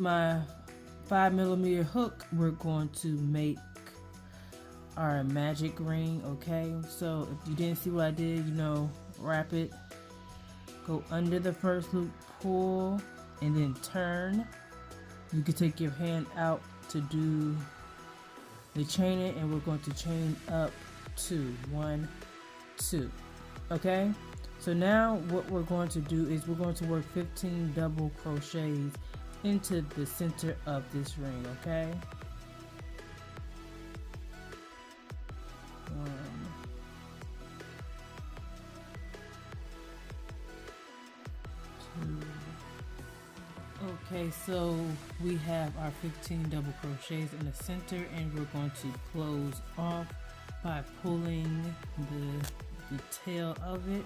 my 5mm hook, we're going to make our magic ring. Okay, so if you didn't see what I did, you know, wrap it, go under the first loop, pull, and then turn. You can take your hand out to do the chaining, and we're going to chain up 2, 1, 2. Okay, so now what we're going to do is we're going to work 15 double crochets into the center of this ring. Okay, 1, 2. Okay, so we have our 15 double crochets in the center, and we're going to close off by pulling the tail of it.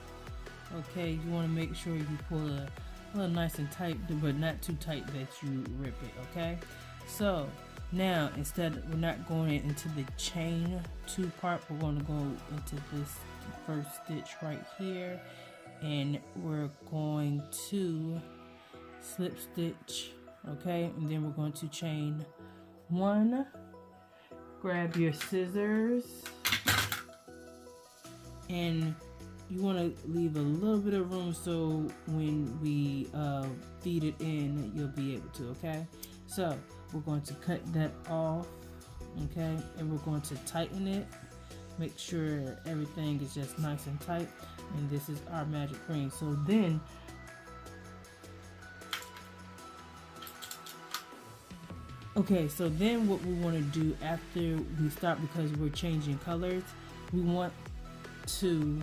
Okay, you want to make sure you pull a little nice and tight, but not too tight that you rip it. Okay, so now instead, we're not going into the chain 2 part, we're going to go into this first stitch right here, and we're going to slip stitch. Okay, and then we're going to chain 1, grab your scissors, and you want to leave a little bit of room so when we feed it in, you'll be able to. Okay, so we're going to cut that off. Okay, and we're going to tighten it, make sure everything is just nice and tight, and this is our magic ring. So then what we want to do after we start, because we're changing colors, we want to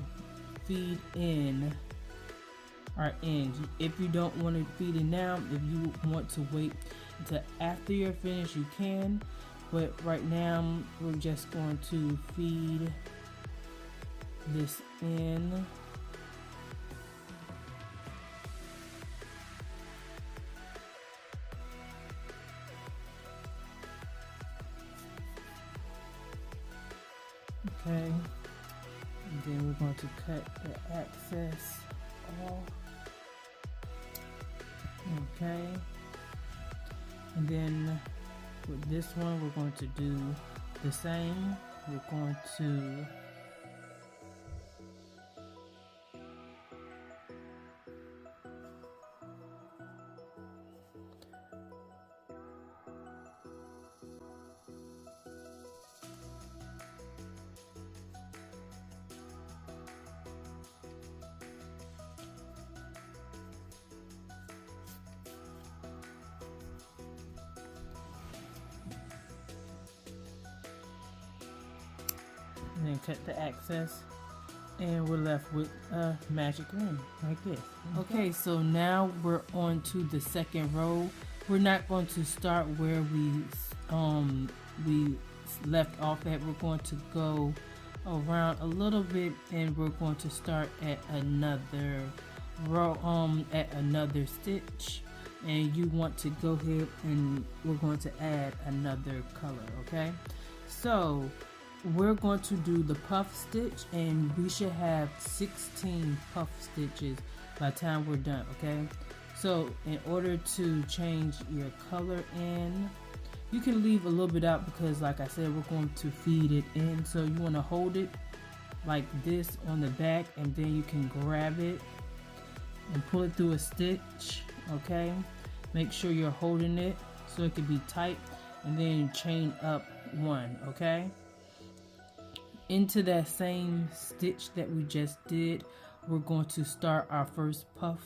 feed in our ends. If you don't want to feed it now, if you want to wait until after you're finished, you can, but right now we're just going to feed this in. Okay, and then we're going to cut the excess off. Okay, and then with this one, we're going to do the same. We're going to and then cut the excess, and we're left with a magic ring like this. Okay, so now we're on to the second row. We're not going to start where we left off at. We're going to go around a little bit, and we're going to start at another row, at another stitch, and you want to go ahead and we're going to add another color. Okay, so we're going to do the puff stitch, and we should have 16 puff stitches by the time we're done. Okay, so in order to change your color in, you can leave a little bit out because, like I said, we're going to feed it in. So you want to hold it like this on the back, and then you can grab it and pull it through a stitch. Okay, make sure you're holding it so it can be tight, and then chain up 1. Okay, into that same stitch that we just did, we're going to start our first puff.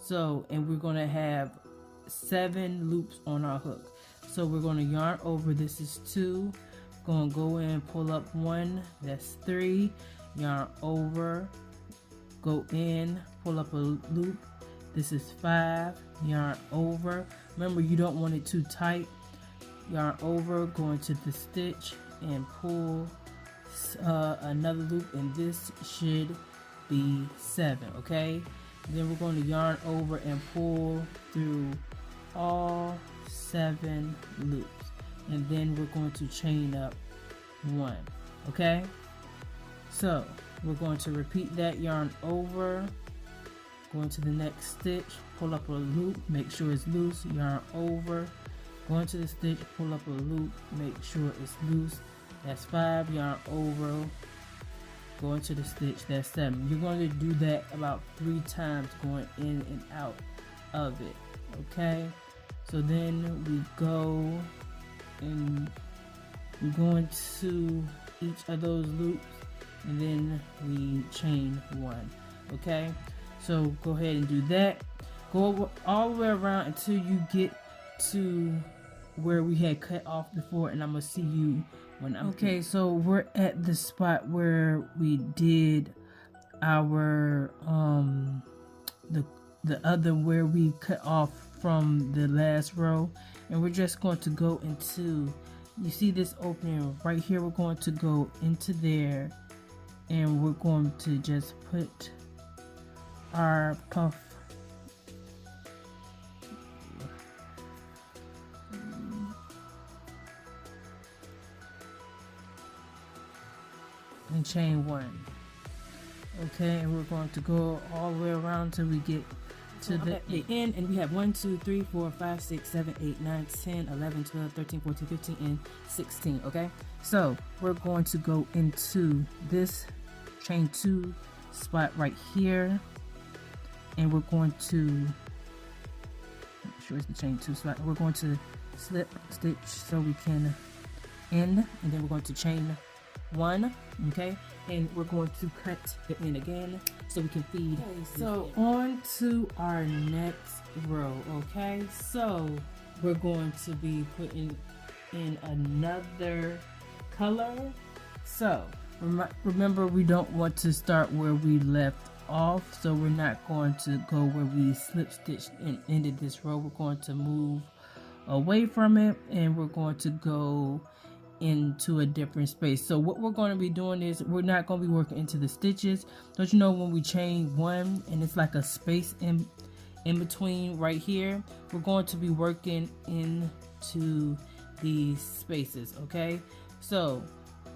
So, and we're going to have 7 loops on our hook. So we're going to yarn over. This is 2. Going to go in, pull up 1. That's 3. Yarn over, go in, pull up a loop. This is 5. Yarn over. Remember, you don't want it too tight. Yarn over, go into the stitch and pull another loop, and this should be 7. Okay, then we're going to yarn over and pull through all 7 loops, and then we're going to chain up 1. Okay, so we're going to repeat that. Yarn over, Go into the next stitch, pull up a loop, make sure it's loose, yarn over, go into the stitch, pull up a loop, make sure it's loose. That's 5, yarn over, go into the stitch, that's 7. You're going to do that about 3 times, going in and out of it. Okay, so then we go and we go into each of those loops, and then we chain 1. Okay, so go ahead and do that. Go all the way around until you get to where we had cut off before, and I'm gonna see you when I'm okay. So we're at the spot where we did our the other, where we cut off from the last row, and we're just going to go into, you see this opening right here, we're going to go into there, and we're going to just put our puff and chain 1. Okay, and we're going to go all the way around till we get to the end, and we have 1, 2, 3, 4, 5, 6, 7, 8, 9, 10, 11, 12, 13, 14, 15, and 16. Okay, so we're going to go into this chain 2 spot right here, and we're going to make sure it's the chain 2 spot. We're going to slip stitch so we can end, and then we're going to chain 1. Okay, and we're going to cut the end again so we can feed. Okay, so on to our next row. Okay, so we're going to be putting in another color. So remember, we don't want to start where we left off, so we're not going to go where we slip stitched and ended this row. We're going to move away from it, and we're going to go into a different space. So what we're going to be doing is, we're not going to be working into the stitches. Don't you know, when we chain 1 and it's like a space in between right here, we're going to be working into these spaces. Okay, so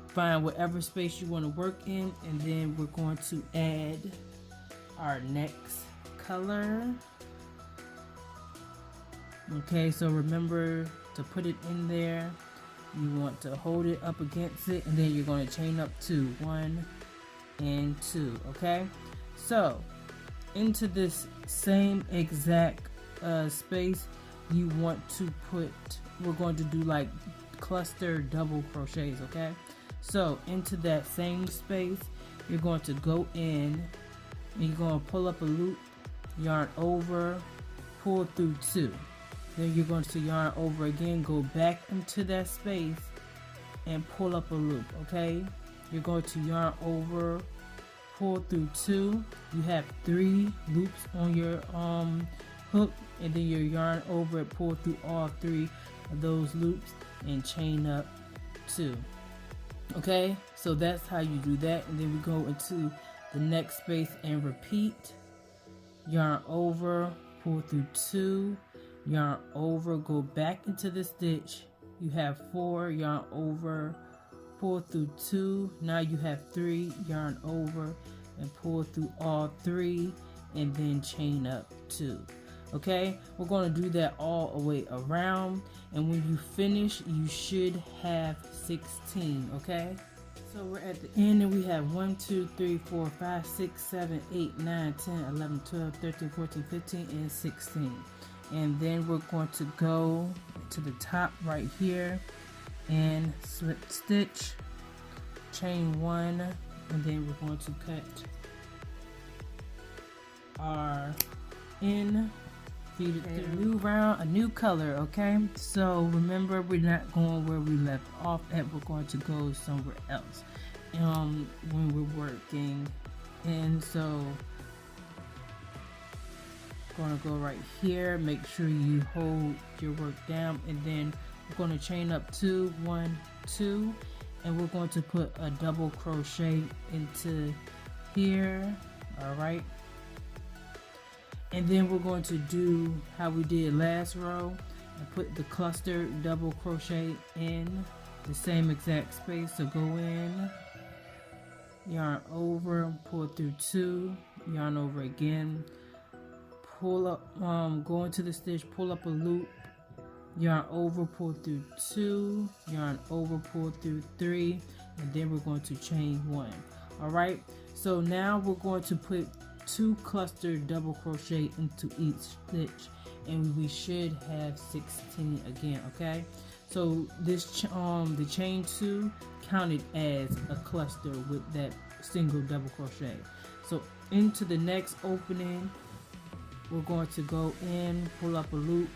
find whatever space you want to work in, and then we're going to add our next color. Okay, so remember to put it in there. You want to hold it up against it, and then you're going to chain up 2, 1 and 2. Okay, so into this same exact space, you want to put, we're going to do like cluster double crochets. Okay, so into that same space, you're going to go in, and you're going to pull up a loop, yarn over, pull through 2. Then you're going to yarn over again, go back into that space, and pull up a loop. Okay, you're going to yarn over, pull through 2. You have 3 loops on your hook, and then you yarn over it, pull through all 3 of those loops, and chain up 2. Okay, so that's how you do that. And then we go into the next space and repeat. Yarn over, pull through 2, yarn over, go back into the stitch. You have 4, yarn over, pull through 2. Now you have 3, yarn over, and pull through all 3, and then chain up 2. Okay, we're going to do that all the way around, and when you finish, you should have 16. Okay, so we're at the end, and we have 1, 2, 3, 4, 5, 6, 7, 8, 9, 10, 11, 12, 13, 14, 15, and 16. And then we're going to go to the top right here and slip stitch, chain 1, and then we're going to cut our end, feed it through a new round, a new color. Okay, so remember, we're not going where we left off at, we're going to go somewhere else when we're working. And so going to go right here, make sure you hold your work down, and then we're going to chain up 2, 1, 2, and we're going to put a double crochet into here. All right, and then we're going to do how we did last row and put the cluster double crochet in the same exact space. So go in, yarn over, pull through 2, yarn over again, pull up, go into the stitch, pull up a loop, yarn over, pull through 2, yarn over, pull through 3, and then we're going to chain 1. All right, so now we're going to put 2 clustered double crochet into each stitch, and we should have 16 again. Okay, so this the chain 2 counted as a cluster with that single double crochet. So into the next opening, we're going to go in, pull up a loop,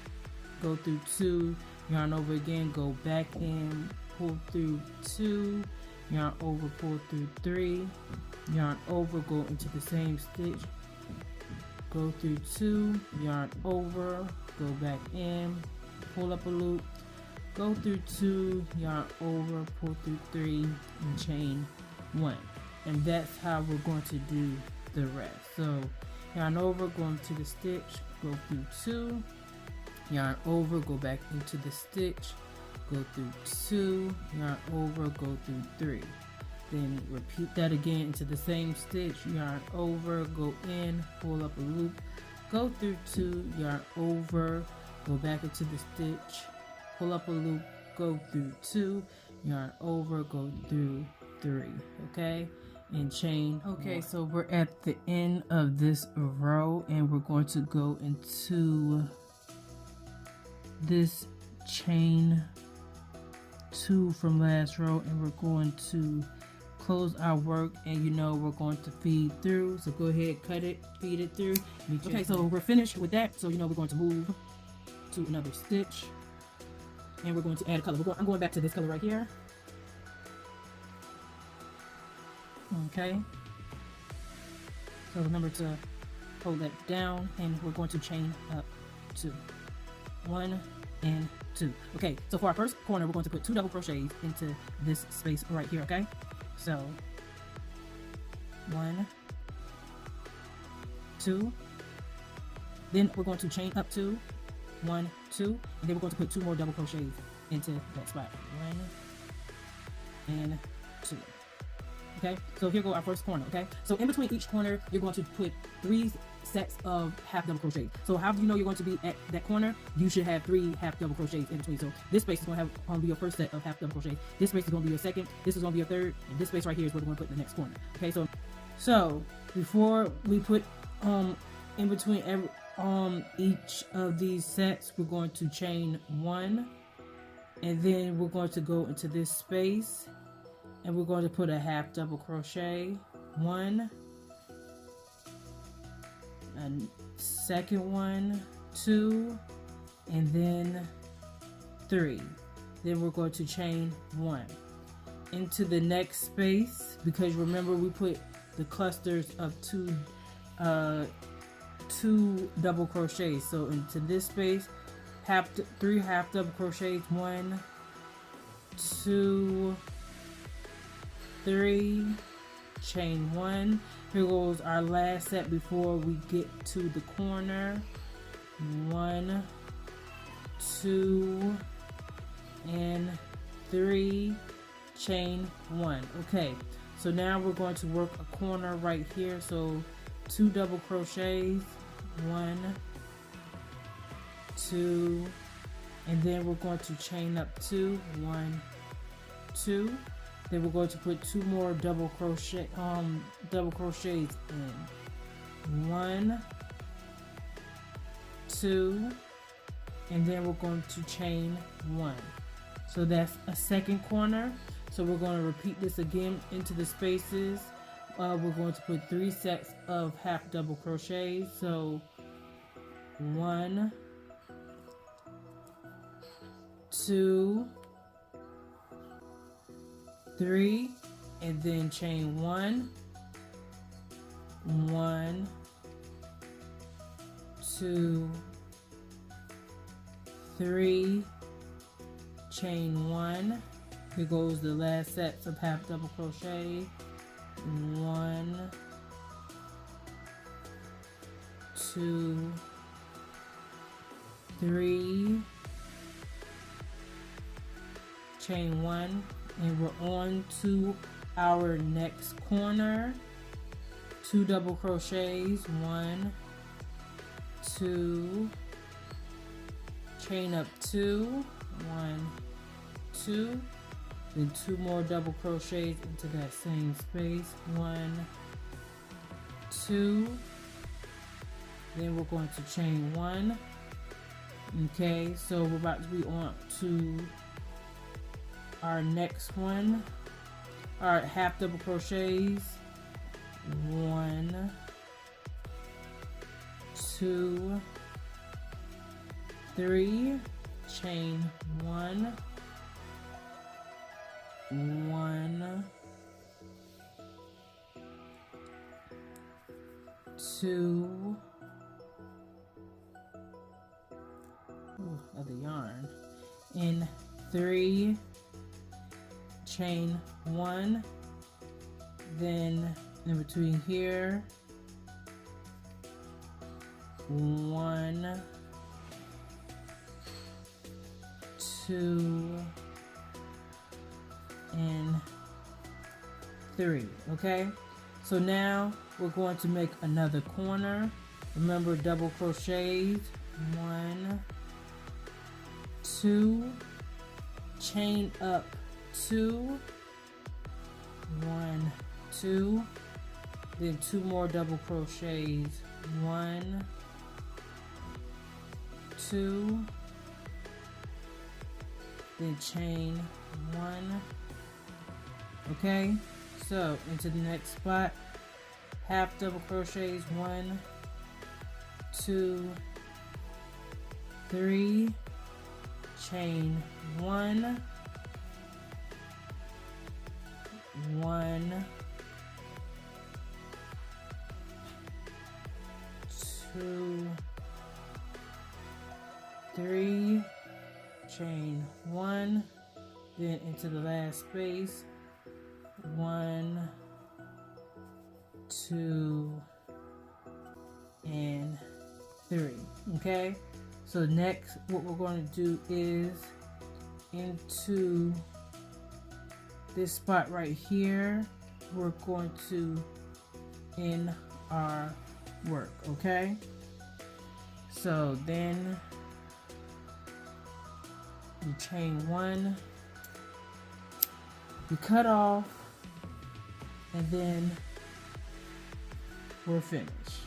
go through 2, yarn over again, go back in, pull through 2, yarn over, pull through 3, yarn over, go into the same stitch, go through 2, yarn over, go back in, pull up a loop, go through 2, yarn over, pull through 3, and chain 1. And that's how we're going to do the rest. So yarn over, go into the stitch, go through 2, yarn over, go back into the stitch, go through 2, yarn over, go through 3. Then repeat that again into the same stitch, yarn over, go in, pull up a loop, go through 2, yarn over, go back into the stitch, pull up a loop, go through 2, yarn over, go through 3. Okay, and chain. Okay, so we're at the end of this row, and we're going to go into this chain 2 from last row, and we're going to close our work, and you know we're going to feed through. So go ahead, cut it, feed it through. Okay, so we're finished with that. So you know we're going to move to another stitch, and we're going to add a color. I'm going back to this color right here. Okay, so remember to hold that down, and we're going to chain up 2, 1 and 2. Okay, so for our first corner, we're going to put 2 double crochets into this space right here. Okay, so 1, 2, then we're going to chain up 2, 1, 2, and then we're going to put 2 more double crochets into that spot, 1 and 2. Okay, so here go our first corner. Okay, so in between each corner, you're going to put 3 sets of half double crochet. So how do you know you're going to be at that corner? You should have 3 half double crochets in between. So this space is going to have be your first set of half double crochet. This space is going to be your second. This is going to be your third, and this space right here is where we're going to put the next corner. Okay, so before we put in between each of these sets, we're going to chain 1, and then we're going to go into this space, and we're going to put a half double crochet, 1, and second one, 2, and then 3. Then we're going to chain 1 into the next space, because remember we put the clusters of 2 double crochets. So into this space, 3 half double crochets, 1, 2, 3, chain 1. Here goes our last set before we get to the corner. 1, 2, and 3, chain 1. Okay, so now we're going to work a corner right here. So 2 double crochets, 1, 2, and then we're going to chain up 2, 1, 2. Then we're going to put 2 more double crochets in. 1, 2, and then we're going to chain 1. So that's a second corner. So we're going to repeat this again into the spaces. We're going to put 3 sets of half double crochets. So 1, 2, 3, and then chain 1, 1, 2, 3, chain 1. Here goes the last sets of half double crochet. 1, 2, 3, chain 1, and we're on to our next corner. 2 double crochets, 1, 2, chain up 2, 1, 2, then 2 more double crochets into that same space, 1, 2, then we're going to chain 1. Okay, so we're about to be on to our next one, our half double crochets, 1, 2, 3, chain 1, 1, 2, other yarn, and 3, chain 1, then in between here, 1, 2, and 3. Okay, so now we're going to make another corner. Remember, double crochets, 1, 2, chain up 2, 1, 2, then 2 more double crochets, 1, 2, then chain 1. Okay, so into the next spot, half double crochets, 1, 2, 3, chain 1, 1, 2, 3, chain 1, then into the last space, 1, 2, and 3. Okay, so next what we're going to do is into this spot right here, we're going to end our work. Okay, so then you chain 1, you cut off, and then we're finished.